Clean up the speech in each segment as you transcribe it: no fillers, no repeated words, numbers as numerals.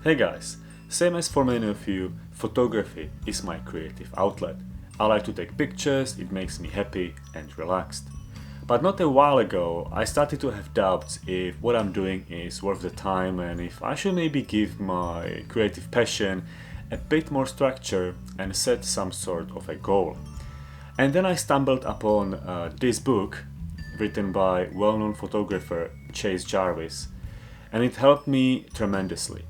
Hey guys, same as for many of you, photography is my creative outlet. I like to take pictures, it makes me happy and relaxed. But not a while ago, I started to have doubts if what I'm doing is worth the time and if I should maybe give my creative passion a bit more structure and set some sort of a goal. And then I stumbled upon this book written by well-known photographer Jarvis, and it helped me tremendously.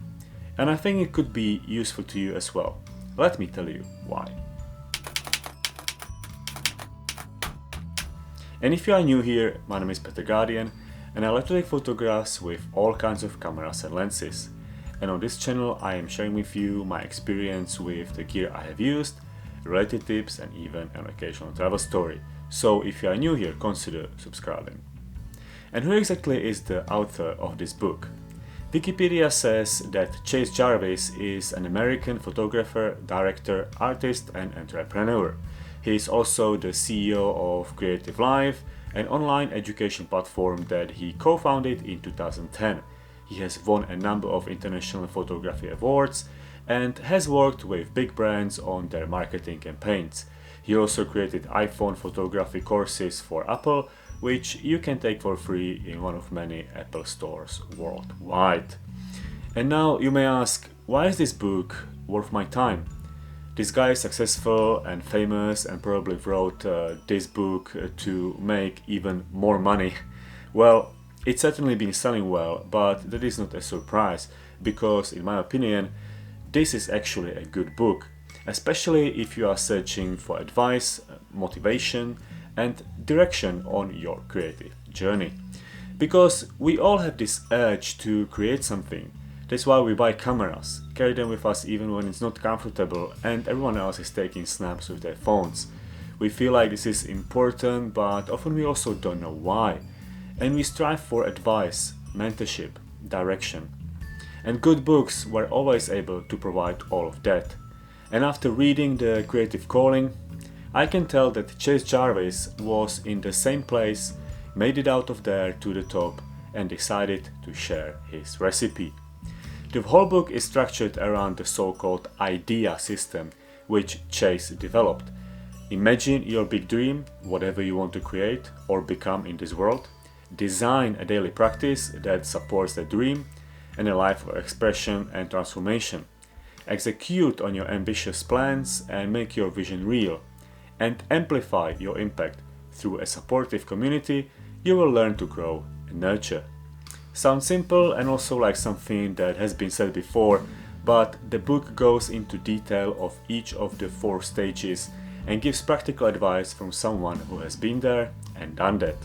And I think it could be useful to you as well. Let me tell you why. And if you are new here, my name is Petr Gardian, and I like to take photographs with all kinds of cameras and lenses. And on this channel I am sharing with you my experience with the gear I have used, related tips and even an occasional travel story. So if you are new here, consider subscribing. And who exactly is the author of this book? Wikipedia says that Jarvis is an American photographer, director, artist and entrepreneur. He is also the CEO of Creative Life, an online education platform that he co-founded in 2010. He has won a number of international photography awards and has worked with big brands on their marketing campaigns. He also created iPhone photography courses for Apple, which you can take for free in one of many Apple stores worldwide. And now you may ask, why is this book worth my time? This guy is successful and famous and probably wrote this book to make even more money. Well, it's certainly been selling well, but that is not a surprise because, in my opinion, this is actually a good book, especially if you are searching for advice, motivation and direction on your creative journey. Because we all have this urge to create something. That's why we buy cameras, carry them with us even when it's not comfortable and everyone else is taking snaps with their phones. We feel like this is important, but often we also don't know why. And we strive for advice, mentorship, direction. And good books were always able to provide all of that. And after reading The Creative Calling, I can tell that Jarvis was in the same place, made it out of there to the top and decided to share his recipe. The whole book is structured around the so-called idea system, which Chase developed. Imagine your big dream, whatever you want to create or become in this world. Design a daily practice that supports the dream and a life of expression and transformation. Execute on your ambitious plans and make your vision real. And amplify your impact through a supportive community you will learn to grow and nurture. Sounds simple and also like something that has been said before, but the book goes into detail of each of the 4 stages and gives practical advice from someone who has been there and done that.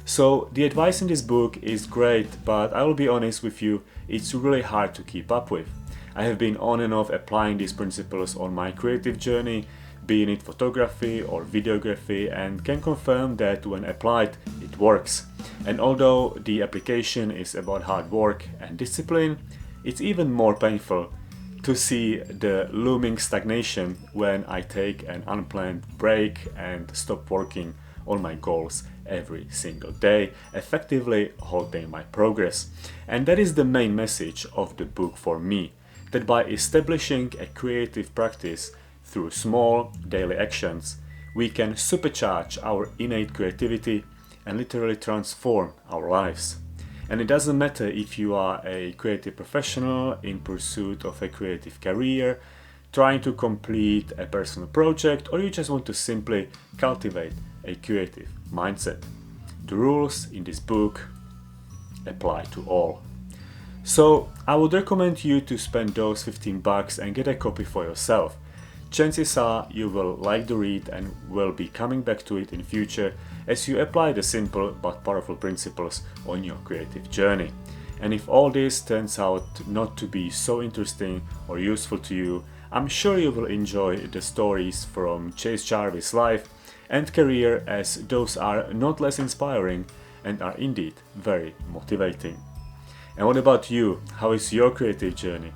So the advice in this book is great, but I will be honest with you, it's really hard to keep up with. I have been on and off applying these principles on my creative journey, be it photography or videography, and can confirm that when applied it works. And although the application is about hard work and discipline, it's even more painful to see the looming stagnation when I take an unplanned break and stop working on my goals every single day, effectively halting my progress. And that is the main message of the book for me, that by establishing a creative practice through small daily actions, we can supercharge our innate creativity and literally transform our lives. And it doesn't matter if you are a creative professional in pursuit of a creative career, trying to complete a personal project, or you just want to simply cultivate a creative mindset. The rules in this book apply to all. So I would recommend you to spend those $15 and get a copy for yourself. Chances are you will like the read and will be coming back to it in future as you apply the simple but powerful principles on your creative journey. And if all this turns out not to be so interesting or useful to you, I'm sure you will enjoy the stories from Jarvis' life and career, as those are not less inspiring and are indeed very motivating. And what about you? How is your creative journey?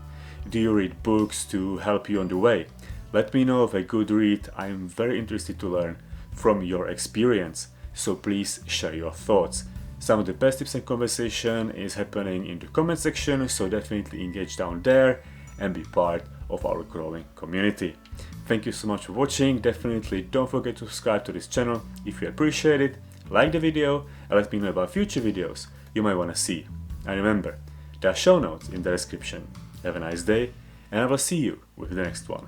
Do you read books to help you on the way? Let me know of a good read. I am very interested to learn from your experience, so please share your thoughts. Some of the best tips and conversation is happening in the comment section, so definitely engage down there and be part of our growing community. Thank you so much for watching. Definitely don't forget to subscribe to this channel if you appreciate it, like the video, and let me know about future videos you might want to see. And remember, there are show notes in the description. Have a nice day, and I will see you with the next one.